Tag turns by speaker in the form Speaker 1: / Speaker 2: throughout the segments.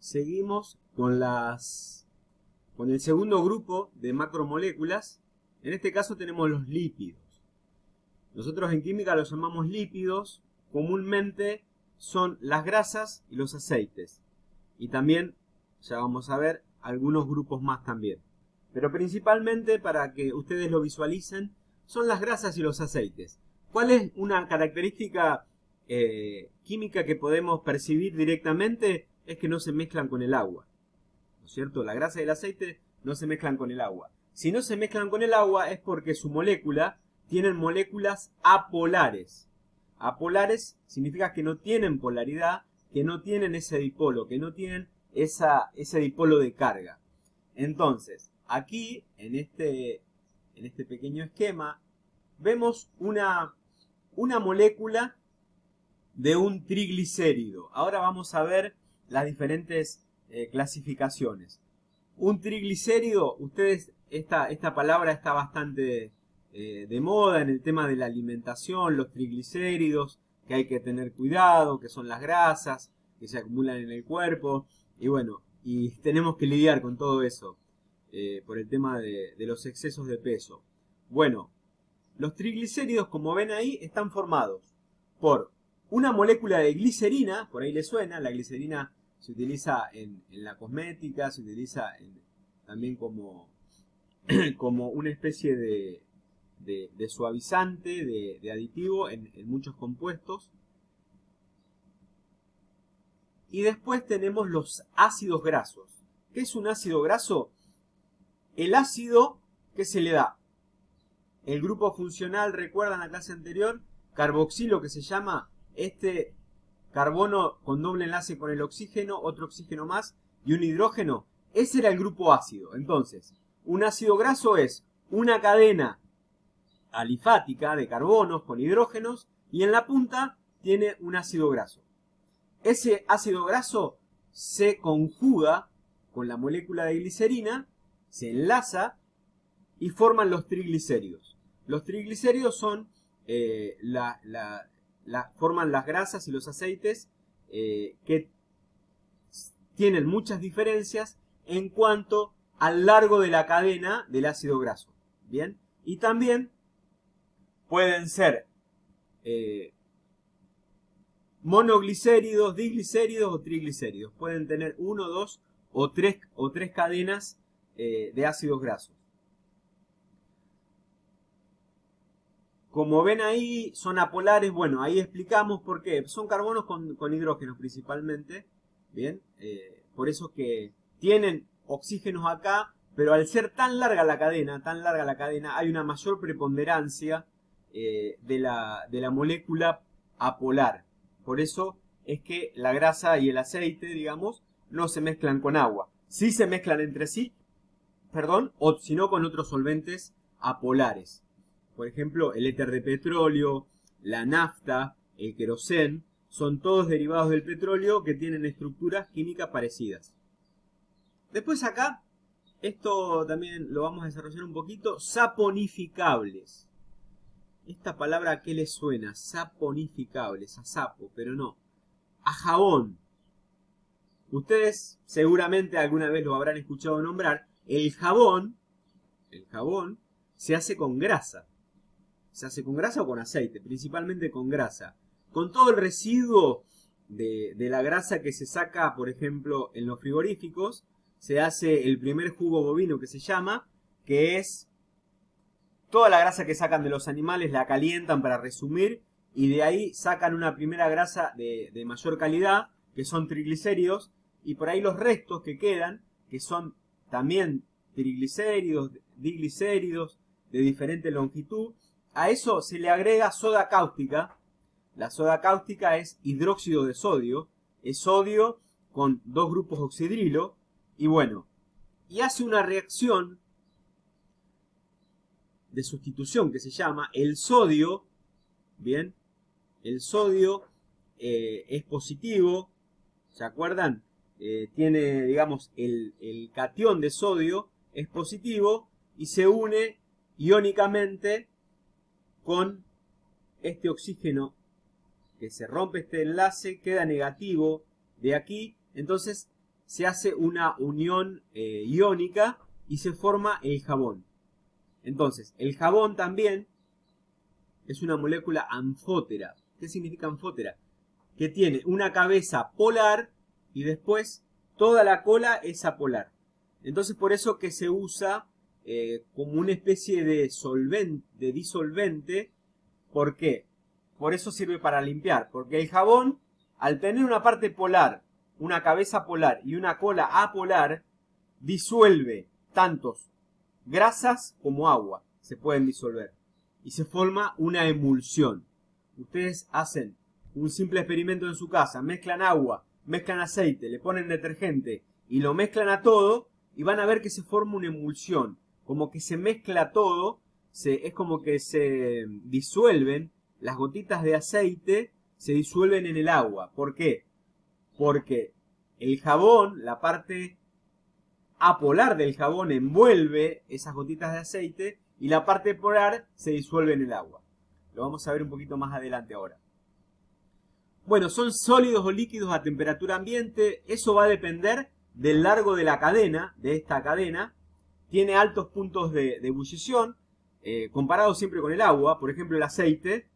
Speaker 1: Seguimos con el segundo grupo de macromoléculas. En este caso tenemos los lípidos. Nosotros en química los llamamos lípidos. Comúnmente son las grasas y los aceites. Y también, ya vamos a ver, algunos grupos más también. Pero principalmente, para que ustedes lo visualicen, son las grasas y los aceites. ¿Cuál es una característica química que podemos percibir directamente? Es que no se mezclan con el agua, ¿no es cierto? La grasa y el aceite no se mezclan con el agua. Si no se mezclan con el agua es porque su molécula tienen moléculas apolares. Apolares significa que no tienen polaridad, que no tienen ese dipolo, que no tienen ese dipolo de carga. Entonces, aquí, en este pequeño esquema, vemos una molécula de un triglicérido. Ahora vamos a ver las diferentes clasificaciones. Un triglicérido, esta palabra está bastante de moda en el tema de la alimentación, los triglicéridos, que hay que tener cuidado, que son las grasas que se acumulan en el cuerpo, y bueno, y tenemos que lidiar con todo eso por el tema de los excesos de peso. Bueno, los triglicéridos, como ven ahí, están formados por una molécula de glicerina, por ahí le suena, la glicerina se utiliza en la cosmética, se utiliza también como una especie de suavizante, de aditivo en muchos compuestos. Y después tenemos los ácidos grasos. ¿Qué es un ácido graso? El ácido que se le da. El grupo funcional, recuerdan la clase anterior, carboxilo, que se llama este carbono con doble enlace con el oxígeno, otro oxígeno más y un hidrógeno. Ese era el grupo ácido. Entonces, un ácido graso es una cadena alifática de carbonos con hidrógenos y en la punta tiene un ácido graso. Ese ácido graso se conjuga con la molécula de glicerina, se enlaza y forman los triglicéridos. Los triglicéridos son forman las grasas y los aceites que tienen muchas diferencias en cuanto al largo de la cadena del ácido graso. Bien, y también pueden ser monoglicéridos, diglicéridos o triglicéridos. Pueden tener 1, 2 o 3 cadenas de ácidos grasos. Como ven ahí, son apolares. Bueno, ahí explicamos por qué. Son carbonos con hidrógenos principalmente. Bien, por eso que tienen oxígenos acá, pero al ser tan larga la cadena, hay una mayor preponderancia de la molécula apolar. Por eso es que la grasa y el aceite, digamos, no se mezclan con agua. Sí se mezclan entre sí, perdón, o si no con otros solventes apolares. Por ejemplo, el éter de petróleo, la nafta, el querosén, son todos derivados del petróleo que tienen estructuras químicas parecidas. Después acá, esto también lo vamos a desarrollar un poquito, saponificables. Esta palabra, ¿a qué le suena? Saponificables, a sapo, pero no, a jabón. Ustedes seguramente alguna vez lo habrán escuchado nombrar. El jabón se hace con grasa. Se hace con grasa o con aceite, principalmente con grasa. Con todo el residuo de la grasa que se saca, por ejemplo, en los frigoríficos, se hace el primer jugo bovino que se llama, que es toda la grasa que sacan de los animales, la calientan para resumir, y de ahí sacan una primera grasa de mayor calidad, que son triglicéridos, y por ahí los restos que quedan, que son también triglicéridos, diglicéridos, de diferente longitud. A eso se le agrega soda cáustica. La soda cáustica es hidróxido de sodio. Es sodio con dos grupos oxidrilo. Y bueno, y hace una reacción de sustitución que se llama el sodio. Bien, el sodio es positivo. ¿Se acuerdan? Tiene, digamos, el catión de sodio es positivo y se une iónicamente con este oxígeno que se rompe este enlace, queda negativo de aquí, entonces se hace una unión iónica y se forma el jabón. Entonces, el jabón también es una molécula anfótera. ¿Qué significa anfótera? Que tiene una cabeza polar y después toda la cola es apolar. Entonces, por eso que se usa como una especie de disolvente. ¿Por qué? Por eso sirve para limpiar. Porque el jabón, al tener una parte polar, una cabeza polar y una cola apolar, disuelve tantos grasas como agua. Se pueden disolver. Y se forma una emulsión. Ustedes hacen un simple experimento en su casa. Mezclan agua, mezclan aceite, le ponen detergente y lo mezclan a todo y van a ver que se forma una emulsión. Como que se mezcla todo. Es como que se disuelven. Las gotitas de aceite se disuelven en el agua. ¿Por qué? Porque el jabón, la parte apolar del jabón envuelve esas gotitas de aceite y la parte polar se disuelve en el agua. Lo vamos a ver un poquito más adelante ahora. Bueno, son sólidos o líquidos a temperatura ambiente. Eso va a depender del largo de la cadena, de esta cadena. Tiene altos puntos de ebullición, comparado siempre con el agua. Por ejemplo, el aceite,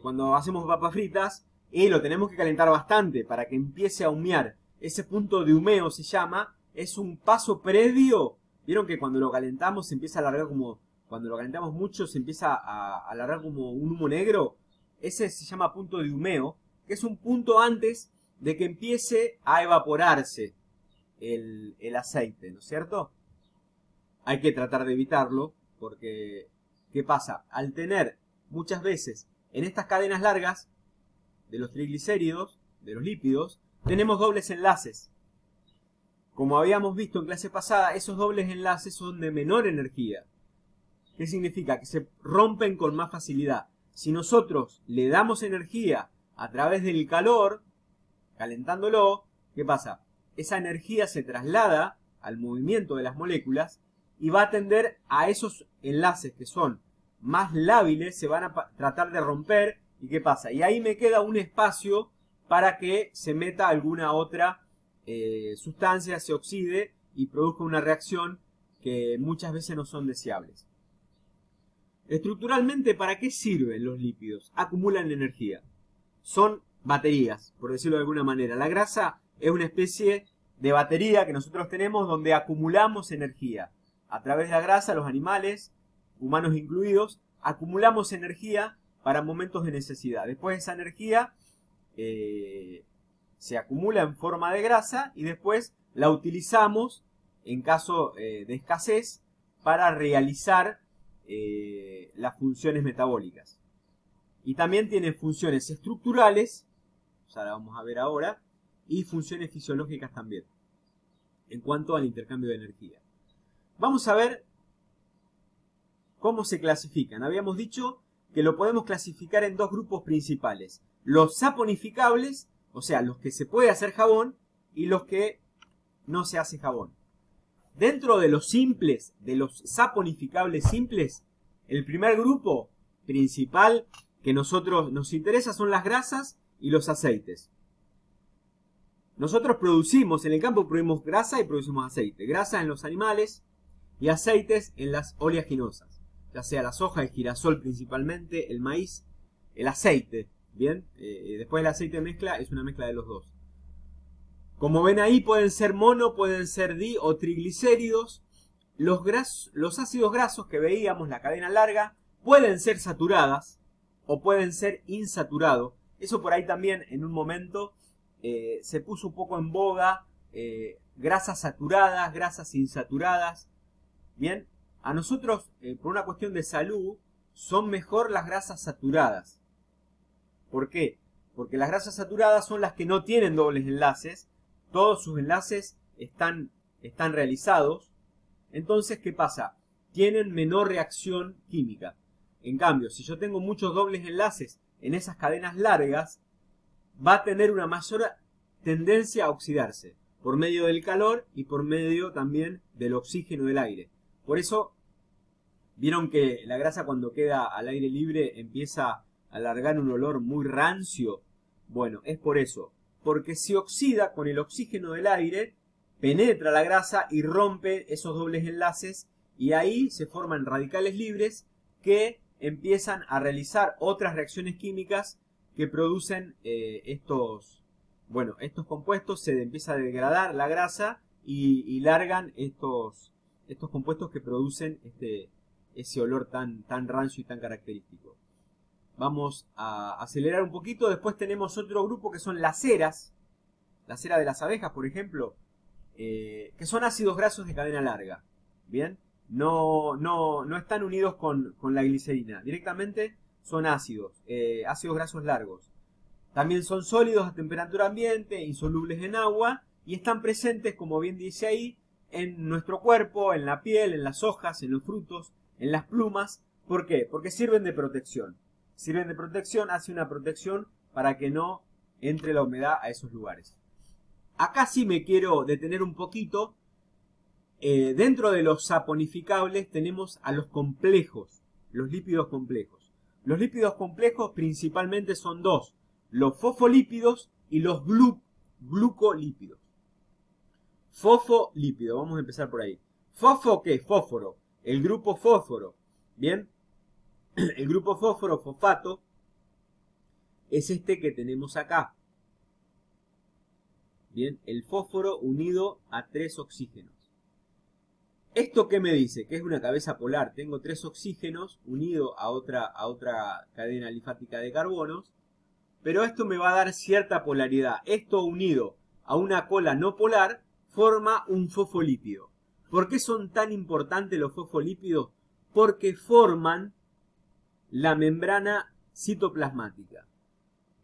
Speaker 1: cuando hacemos papas fritas, lo tenemos que calentar bastante para que empiece a humear. Ese punto de humeo se llama, es un paso previo. Vieron que cuando lo calentamos se empieza a alargar como, cuando lo calentamos mucho se empieza a alargar como un humo negro. Ese se llama punto de humeo, que es un punto antes de que empiece a evaporarse el aceite, ¿no es cierto? Hay que tratar de evitarlo porque, ¿qué pasa? Al tener muchas veces en estas cadenas largas de los triglicéridos, de los lípidos, tenemos dobles enlaces. Como habíamos visto en clase pasada, esos dobles enlaces son de menor energía. ¿Qué significa? Que se rompen con más facilidad. Si nosotros le damos energía a través del calor, calentándolo, ¿qué pasa? Esa energía se traslada al movimiento de las moléculas y va a tender a esos enlaces que son más lábiles, se van a tratar de romper. ¿Y qué pasa? Y ahí me queda un espacio para que se meta alguna otra sustancia, se oxide y produzca una reacción que muchas veces no son deseables. Estructuralmente, ¿para qué sirven los lípidos? Acumulan energía. Son baterías, por decirlo de alguna manera. La grasa es una especie de batería que nosotros tenemos donde acumulamos energía. A través de la grasa, los animales, humanos incluidos, acumulamos energía para momentos de necesidad. Después esa energía se acumula en forma de grasa y después la utilizamos en caso de escasez para realizar las funciones metabólicas. Y también tiene funciones estructurales, ya la vamos a ver ahora, y funciones fisiológicas también, en cuanto al intercambio de energía. Vamos a ver cómo se clasifican. Habíamos dicho que lo podemos clasificar en dos grupos principales. Los saponificables, o sea, los que se puede hacer jabón, y los que no se hace jabón. Dentro de los simples, de los saponificables simples, el primer grupo principal que nos interesa son las grasas y los aceites. Nosotros producimos, en el campo producimos grasa y producimos aceite. Grasa en los animales y aceites en las oleaginosas. Ya sea la soja, el girasol principalmente, el maíz, el aceite. Bien, después el aceite mezcla es una mezcla de los dos. Como ven ahí pueden ser mono, pueden ser di o triglicéridos. Los ácidos grasos que veíamos, la cadena larga, pueden ser saturadas o pueden ser insaturados. Eso por ahí también en un momento se puso un poco en boga. Grasas saturadas, grasas insaturadas. Bien, a nosotros por una cuestión de salud son mejor las grasas saturadas. ¿Por qué? Porque las grasas saturadas son las que no tienen dobles enlaces. Todos sus enlaces están realizados. Entonces, ¿qué pasa? Tienen menor reacción química. En cambio, si yo tengo muchos dobles enlaces en esas cadenas largas, va a tener una mayor tendencia a oxidarse por medio del calor y por medio también del oxígeno del aire. Por eso, vieron que la grasa cuando queda al aire libre empieza a largar un olor muy rancio. Bueno, es por eso. Porque se oxida con el oxígeno del aire penetra la grasa y rompe esos dobles enlaces, y ahí se forman radicales libres que empiezan a realizar otras reacciones químicas que producen estos compuestos. Se empieza a degradar la grasa y largan estos compuestos que producen ese olor tan rancio y tan característico. Vamos a acelerar un poquito. Después tenemos otro grupo que son las ceras. La cera de las abejas, por ejemplo, que son ácidos grasos de cadena larga. Bien, no están unidos con la glicerina. Directamente son ácidos grasos largos. También son sólidos a temperatura ambiente, insolubles en agua, y están presentes, como bien dice ahí, en nuestro cuerpo, en la piel, en las hojas, en los frutos, en las plumas. ¿Por qué? Porque sirven de protección. Sirven de protección, hace una protección para que no entre la humedad a esos lugares. Acá sí me quiero detener un poquito. Dentro de los saponificables tenemos a los complejos, los lípidos complejos. Los lípidos complejos principalmente son dos: los fosfolípidos y los glucolípidos. Fosfolípido, vamos a empezar por ahí. ¿Fosfo qué? Fósforo. El grupo fósforo. Bien. El grupo fósforo, fosfato, es este que tenemos acá. Bien, el fósforo unido a 3 oxígenos. ¿Esto qué me dice? Que es una cabeza polar. Tengo 3 oxígenos unidos a otra cadena alifática de carbonos. Pero esto me va a dar cierta polaridad. Esto unido a una cola no polar forma un fosfolípido. ¿Por qué son tan importantes los fosfolípidos? Porque forman la membrana citoplasmática.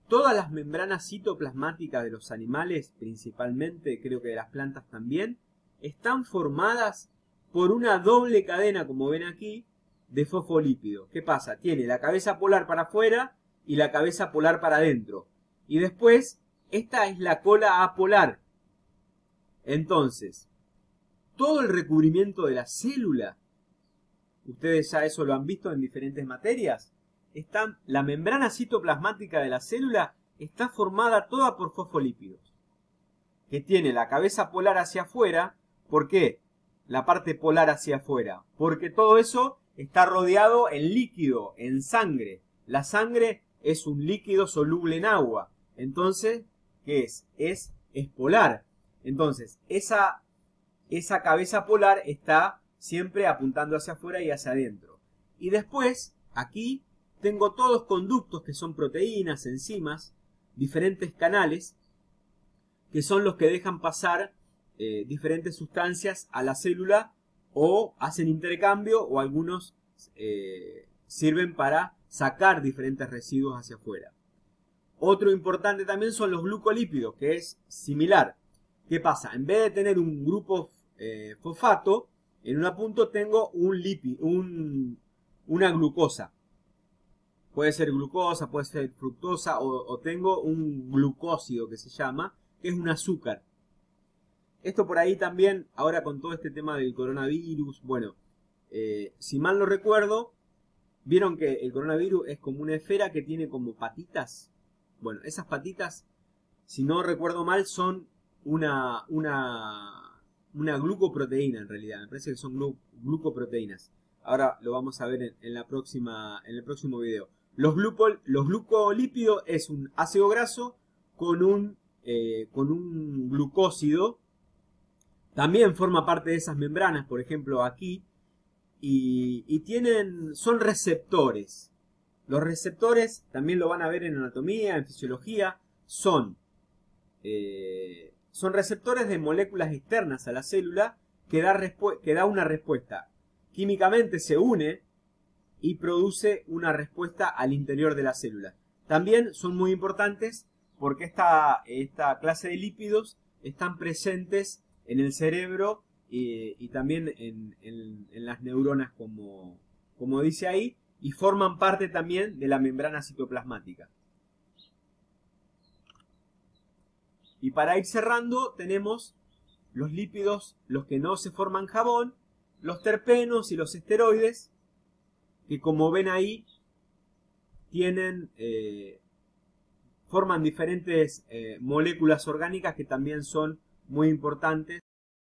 Speaker 1: Todas las membranas citoplasmáticas de los animales, principalmente, creo que de las plantas también, están formadas por una doble cadena, como ven aquí, de fosfolípidos. ¿Qué pasa? Tiene la cabeza polar para afuera y la cabeza polar para adentro. Y después, esta es la cola apolar. Entonces, todo el recubrimiento de la célula, ustedes ya eso lo han visto en diferentes materias, la membrana citoplasmática de la célula está formada toda por fosfolípidos, que tiene la cabeza polar hacia afuera. ¿Por qué? La parte polar hacia afuera, porque todo eso está rodeado en líquido, en sangre. La sangre es un líquido soluble en agua. Entonces, ¿qué es? Es polar. Entonces, esa cabeza polar está siempre apuntando hacia afuera y hacia adentro. Y después, aquí, tengo todos conductos que son proteínas, enzimas, diferentes canales, que son los que dejan pasar diferentes sustancias a la célula, o hacen intercambio, o algunos sirven para sacar diferentes residuos hacia afuera. Otro importante también son los glucolípidos, que es similar. ¿Qué pasa? En vez de tener un grupo fosfato, en un punto tengo una glucosa. Puede ser glucosa, puede ser fructosa, o tengo un glucósido que se llama, que es un azúcar. Esto por ahí también, ahora con todo este tema del coronavirus, bueno, si mal no recuerdo, vieron que el coronavirus es como una esfera que tiene como patitas. Bueno, esas patitas, si no recuerdo mal, son una glucoproteína en realidad. Me parece que son glucoproteínas. Ahora lo vamos a ver en el próximo video. Los glucolípidos es un ácido graso con un glucósido. También forma parte de esas membranas, por ejemplo aquí. Y son receptores. Los receptores, también lo van a ver en anatomía, en fisiología, son receptores de moléculas externas a la célula que da una respuesta. Químicamente se une y produce una respuesta al interior de la célula. También son muy importantes porque esta clase de lípidos están presentes en el cerebro y también en las neuronas, como dice ahí, y forman parte también de la membrana citoplasmática. Y para ir cerrando, tenemos los lípidos, los que no se forman jabón, los terpenos y los esteroides, que como ven ahí, forman diferentes moléculas orgánicas que también son muy importantes.